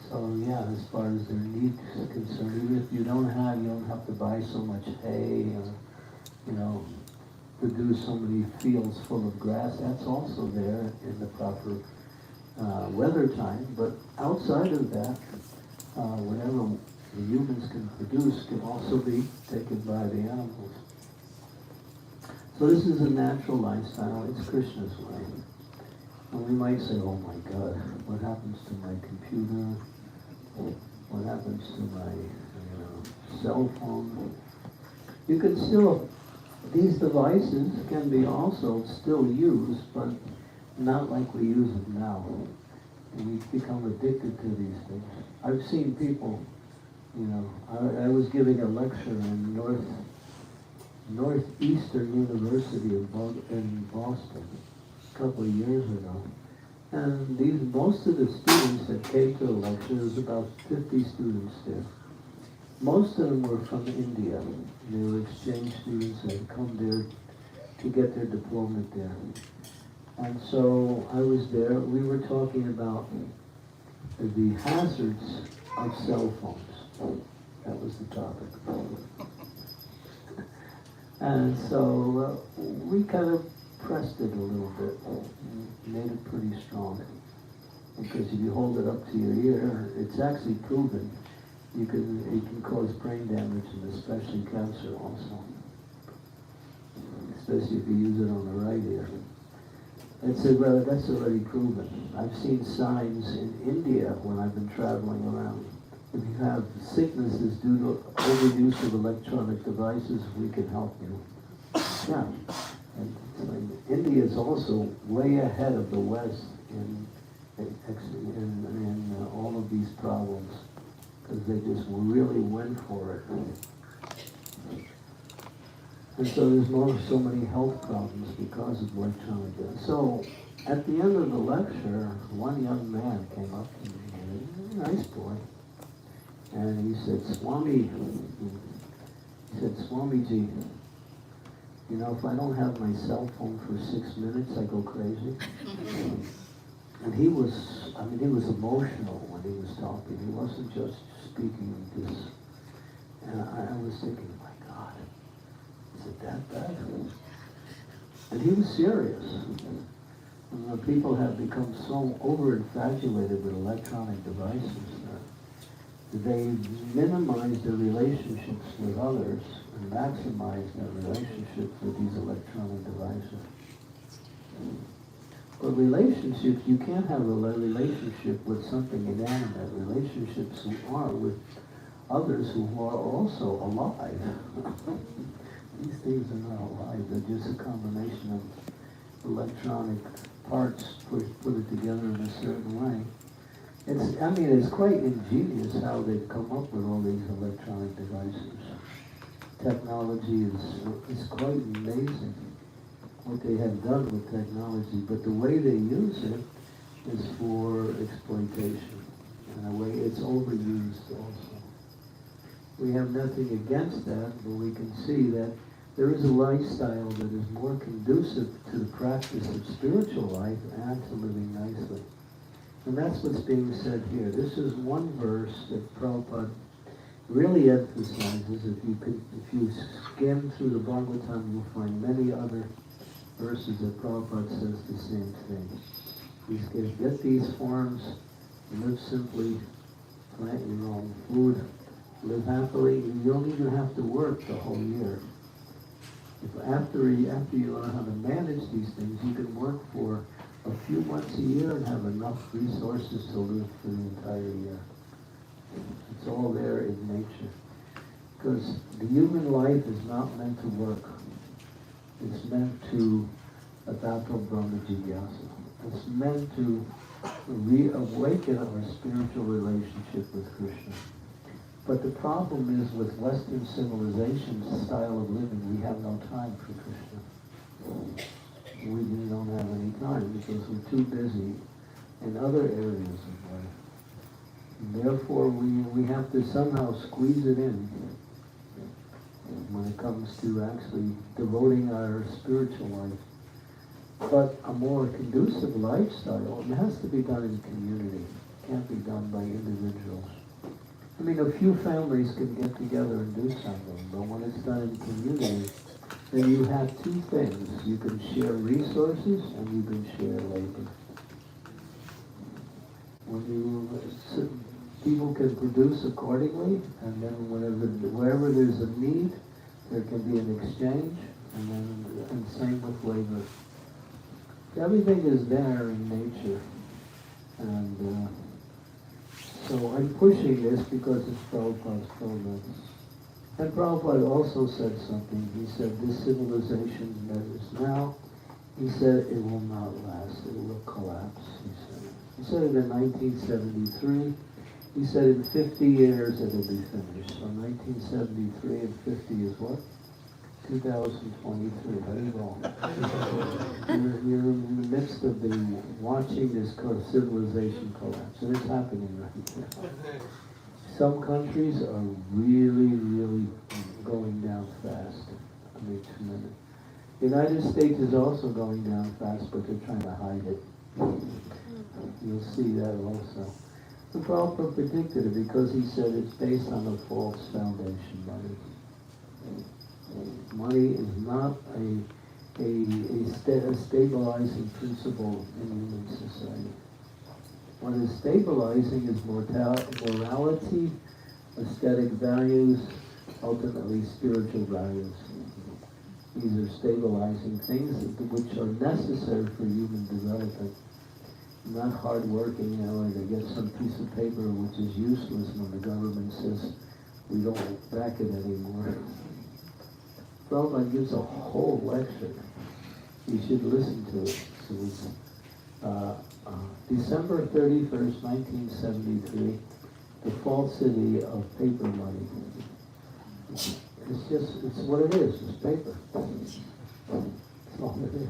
So yeah, as far as their needs are concerned, even if you don't have to buy so much hay or, produce so many fields full of grass. That's also there in the proper weather time. But outside of that, whatever the humans can produce can also be taken by the animals. So this is a natural lifestyle. It's Krishna's way. And we might say, oh my God, what happens to my computer? What happens to my cell phone? You can still, these devices can be also still used, but not like we use them now. And we become addicted to these things. I've seen people, I was giving a lecture in Northeastern University in Boston a couple of years ago. And most of the students that came to the lecture, there was about 50 students there. Most of them were from India. They were exchange students that had come there to get their diploma there. And so I was there. We were talking about the hazards of cell phones. That was the topic. And so we kind of pressed it a little bit, made it pretty strong. Because if you hold it up to your ear, it's actually proven it can cause brain damage and especially cancer also. Especially if you use it on the right ear. That's already proven. I've seen signs in India when I've been traveling around. If you have sicknesses due to overuse of electronic devices, we can help you. Yeah. And India is also way ahead of the West in all of these problems, because they just really went for it. And so there's so many health problems because of electronic devices. So at the end of the lecture, one young man came up to me, a nice boy, and he said, Swamiji, if I don't have my cell phone for 6 minutes, I go crazy. And he was emotional when he was talking. He wasn't just speaking this. And I was thinking, my God, is it that bad? And he was serious. And people have become so over-infatuated with electronic devices that they minimize their relationships with others and maximize their relationships with these electronic devices. But relationships, you can't have a relationship with something inanimate. Relationships are with others who are also alive. These things are not alive. They're just a combination of electronic parts put it together in a certain way. It's quite ingenious how they've come up with all these electronic devices. Technology is quite amazing what they have done with technology, but the way they use it is for exploitation. In a way, it's overused also. We have nothing against that, but we can see that there is a lifestyle that is more conducive to the practice of spiritual life and to living nicely. And that's what's being said here. This is one verse that Prabhupada really emphasizes. If you skim through the Bhagavatam, you'll find many other verses that Prabhupada says the same thing. He says, get these forms, live simply, plant your own food, live happily. You don't even have to work the whole year. After you learn how to manage these things, you can work for a few months a year and have enough resources to live for the entire year. It's all there in nature. Because the human life is not meant to work. It's meant to Atato Brahma Jigyasa. It's meant to reawaken our spiritual relationship with Krishna. But the problem is with Western civilization's style of living, we have no time for Krishna. We don't have any time because we're too busy in other areas of life. And therefore, we have to somehow squeeze it in when it comes to actually devoting our spiritual life. But a more conducive lifestyle, it has to be done in community. It can't be done by individuals. I mean, a few families can get together and do something, but when it's done in community, then you have two things. You can share resources and you can share labor. People can produce accordingly, and then wherever there's a need, there can be an exchange, and same with labor. Everything is there in nature, and so I'm pushing this because it's Prabhupada's program. And Prabhupada also said something. He said, this civilization that is now, he said, it will not last. It will collapse, he said it in 1973. He said in 50 years it will be finished. So 1973 and 50 is what? 2023. Very wrong. You're in the midst of watching this civilization collapse. And it's happening right now. Some countries are really, really going down fast. I mean, tremendous. The United States is also going down fast, but they're trying to hide it. You'll see that also. The Prabhupada predicted it because he said it's based on a false foundation, money. Money is not a stabilizing principle in human society. What is stabilizing is morality, aesthetic values, ultimately spiritual values. These are stabilizing things which are necessary for human development. Not hard-working, or they get some piece of paper which is useless when the government says we don't back it anymore. Prabhupada gives a whole lecture. You should listen to it. So it's December 31st, 1973, the falsity of paper money. It's what it is, it's paper. That's all it is.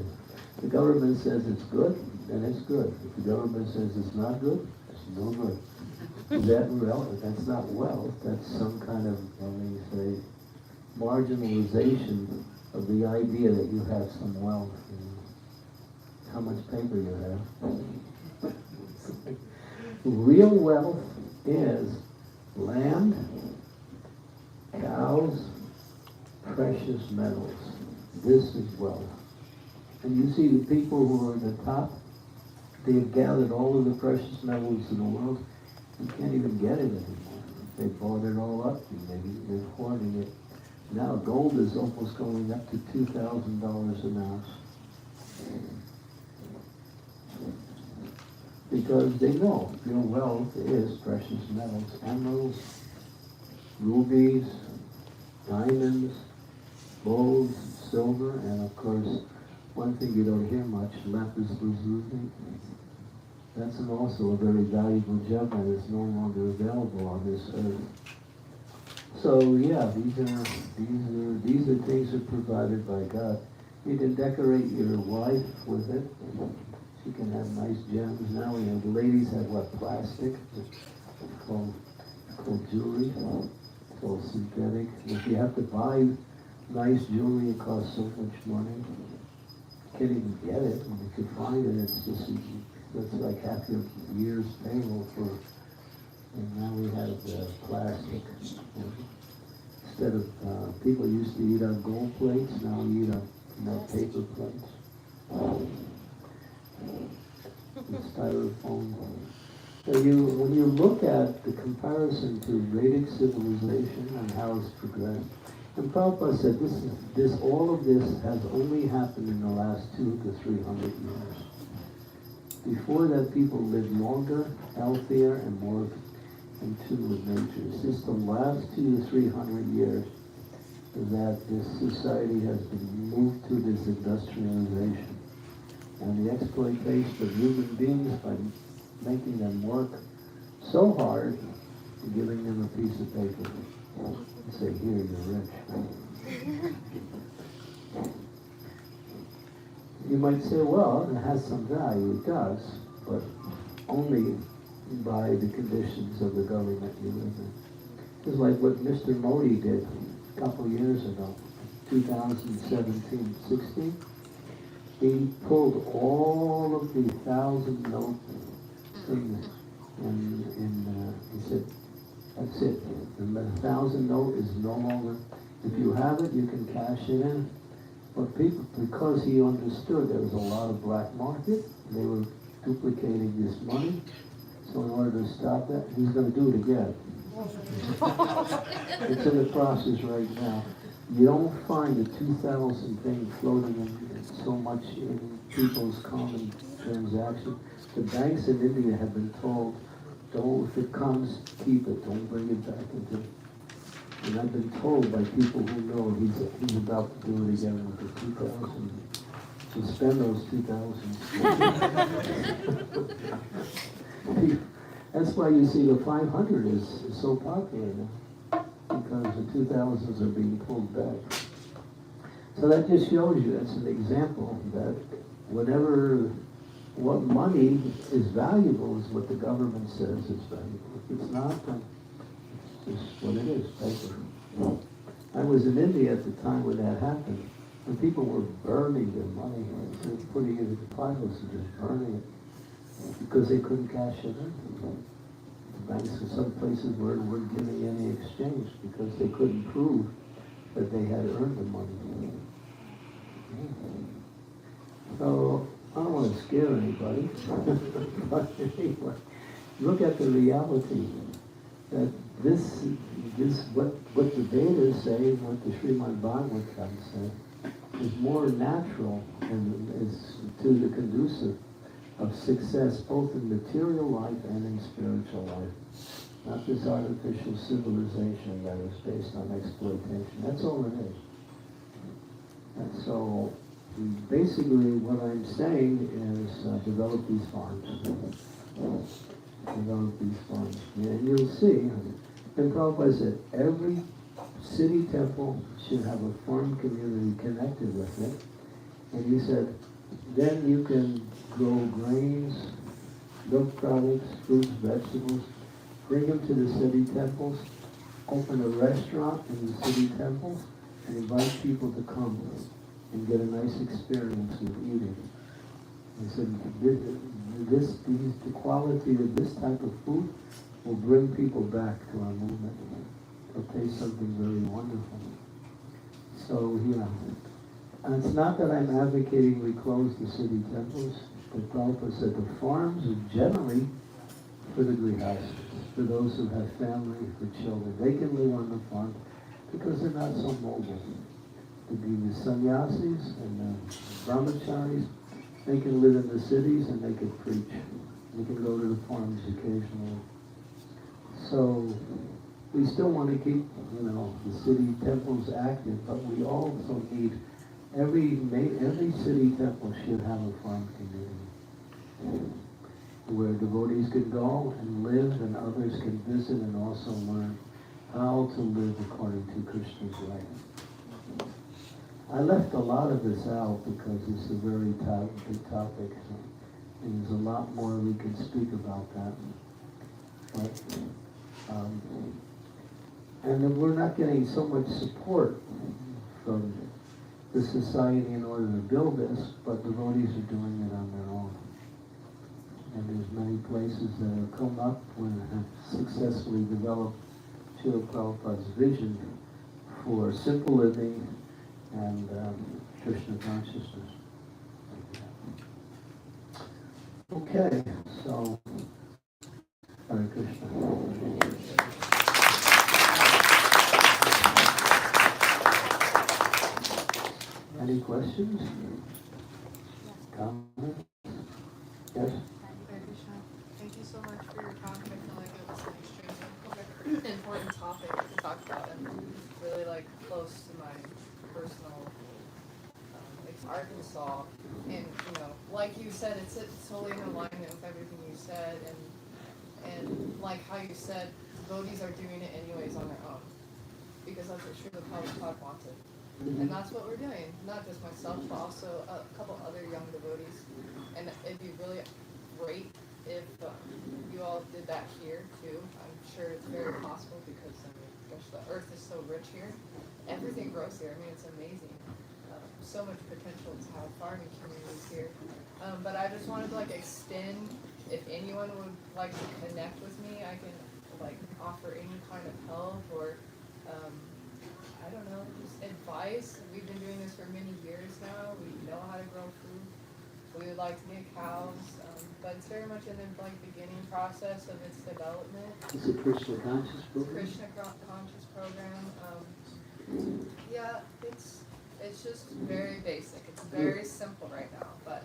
The government says it's good, then it's good. If the government says it's not good, it's no good. Is that wealth? That's not wealth, that's some kind of, marginalization of the idea that you have some wealth. How much paper you have. Real wealth is land, cows, precious metals. This is wealth. And you see the people who are at the top, they have gathered all of the precious metals in the world. You can't even get it anymore. They bought it all up and they're hoarding it. Now gold is almost going up to $2,000 an ounce. Because they know real wealth is precious metals, emeralds, rubies, diamonds, gold, silver, and of course, one thing you don't hear much, lapis lazuli. That's also a very valuable gem that is no longer available on this earth. So yeah, these are things that are provided by God. You can decorate your wife with it. She can have nice gems. Now we have, the ladies have what, plastic? It's called jewelry. It's all synthetic. If you have to buy nice jewelry, it costs so much money. You can't even get it. When you can find it, it's like half your year's payroll for. And now we have plastic. Instead of people used to eat on gold plates, now we eat on paper plates. Styrofoam. So when you look at the comparison to Vedic civilization and how it's progressed, and Prabhupada said all of this has only happened in the last 200 to 300 years. Before that, people lived longer, healthier, and more into the nature. It's just the last 200 to 300 years that this society has been moved to this industrialization. And the exploitation of human beings by making them work so hard and giving them a piece of paper. And say, here, you're rich. You might say, well, it has some value. It does, but only by the conditions of the government you live in. It's like what Mr. Modi did a couple of years ago, 2017-16. He pulled all of the 1,000-note things, and he said, that's it. The 1,000 note is no longer, if you have it, you can cash it in. But people, because he understood there was a lot of black market, they were duplicating this money. So in order to stop that, he's going to do it again. It's in the process right now. You don't find the 2,000 thing floating in so much in people's common transaction. The banks in India have been told, don't, if it comes, keep it. Don't bring it back into. And I've been told by people who know he's about to do it again with the 2,000. To spend those 2,000. That's why you see the 500 is so popular now, because the 2,000s are being pulled back. So that just shows you, that's an example that what money is valuable is what the government says is valuable. If it's not, then it's just what it is, paper. I was in India at the time when that happened, and people were burning their money, instead of putting it in the piles and just burning it, because they couldn't cash it in. The banks in some places weren't giving any exchange because they couldn't prove that they had earned the money. So, I don't want to scare anybody, but anyway, look at the reality that this what the Vedas say, what the Srimad Bhagavatam say, is more natural and is to the conducive of success both in material life and in spiritual life. Not this artificial civilization that is based on exploitation. That's all it is. And so, basically what I'm saying is develop these farms. Develop these farms. And you'll see, and Prabhupada said, every city temple should have a farm community connected with it. And he said, then you can grow grains, milk products, fruits, vegetables, bring them to the city temples, open a restaurant in the city temples, and invite people to come and get a nice experience with eating. He said, the quality of this type of food will bring people back to our movement. It'll taste something very wonderful. So, and it's not that I'm advocating we close the city temples, but Prabhupada said the farms are generally for the grihastas, for those who have family, for children. They can live on the farm because they're not so mobile. The sannyasis and the brahmacharis, they can live in the cities and they can preach. They can go to the farms occasionally. So we still want to keep, the city temples active, but we also need every city temple should have a farm community where devotees can go and live, and others can visit and also learn how to live according to Krishna's way. I left a lot of this out because it's a very big topic, and there's a lot more we can speak about that. But, and we're not getting so much support from the society in order to build this, but devotees are doing it on their own. And there's many places that have come up and have successfully developed Srila Prabhupada's vision for simple living and Krishna consciousness. Okay, so Hare Krishna. Any questions? Comments? Yes? Hare Krishna. Thank you so much for your talk. I feel like it was an extremely like close to my personal Arkansas, and you know, like you said, it's totally in alignment with everything you said, and like how you said, devotees are doing it anyways on their own, because that's what Srila Prabhupada wanted. And that's what we're doing, not just myself, but also a couple other young devotees. And it'd be really great if you all did that here too. I'm sure it's very possible because gosh, the earth is so rich here. Everything grows here. I mean, it's amazing. So much potential to have farming communities here. But I just wanted to like extend, if anyone would like to connect with me, I can like offer any kind of help or I don't know, just advice. We've been doing this for many years now. We know how to grow food. We would like to get cows, but it's very much in the like beginning process of its development. Is it Krishna Conscious It's Program? Krishna Conscious Program. Yeah, it's just very basic. It's very simple right now, but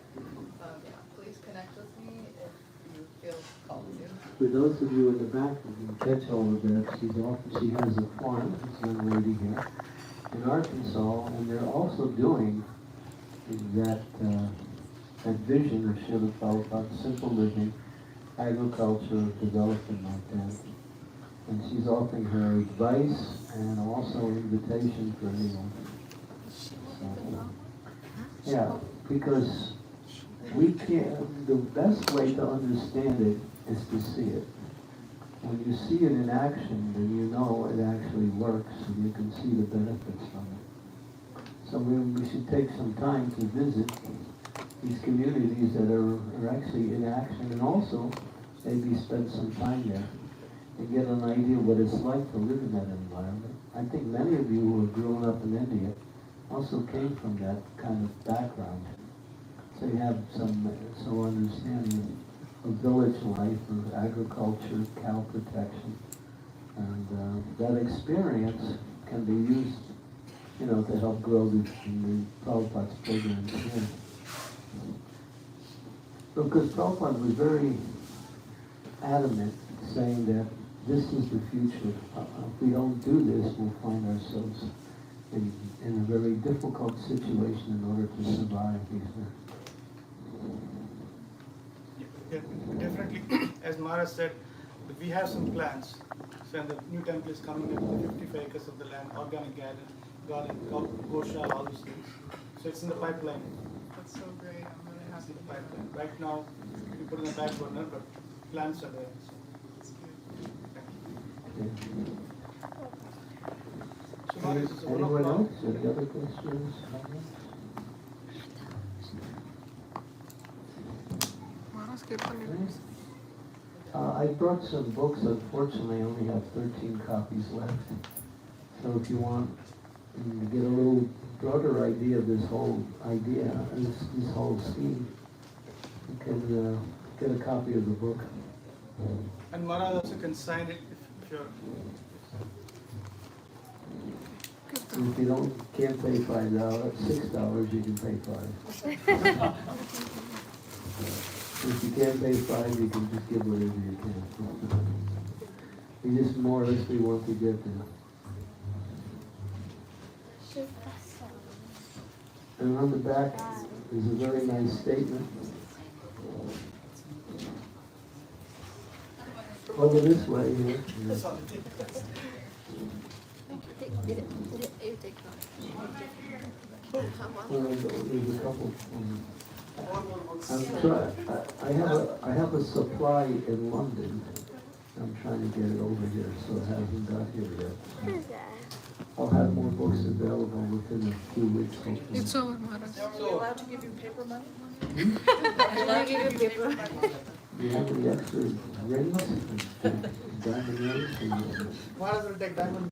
yeah, please connect with me if you feel called to. For those of you in the back who can catch all of that, she has a farm, this young lady here, in Arkansas, and they're also doing that vision of Srila Prabhupada, simple living, agriculture, development like that. And she's offering her advice and also invitation for anyone. Yeah, because we can't, the best way to understand it is to see it. When you see it in action, then you know it actually works and you can see the benefits from it. So we should take some time to visit these communities that are actually in action, and also maybe spend some time there and get an idea what it's like to live in that environment. I think many of you who have grown up in India also came from that kind of background. So you have some understanding of village life, of agriculture, cow protection. And that experience can be used, you know, to help grow the Prabhupada's programs here. Because Prabhupada was very adamant, saying that this is the future. If we don't do this, we'll find ourselves in a very difficult situation in order to survive. Yeah, definitely. As Maharaj said, we have some plans. So the new temple is coming up with 55 acres of the land, organic garden, gosha, all those things. So it's in the pipeline. That's so great. I'm really It's happy in to the hear pipeline. that. Right now, we put in the back burner, but plans are there. So, It's good. thank you. So Maharaj, this is one of Anyone the- else? Any other questions? Maharaj Kirtan. I brought some books. Unfortunately, I only have 13 copies left. So if you want to get a little broader idea of this whole idea, this whole scheme, you can get a copy of the book. And Maharaj also can sign it if you're. If you can't pay $5, $6, you can pay $5. If you can't pay $5, you can just give whatever you can. You just more or less we want to get there. And on the back is a very nice statement. Over this way here. There's a couple. I have a supply in London. I'm trying to get it over here, so it hasn't got here yet. I'll have more books available within a few weeks. hopefully. It's over, Maharaj. Are we allowed to give you paper money? Are we allowed to give you paper? Do you have any extra rings? Diamond rings? Maharaj will take diamond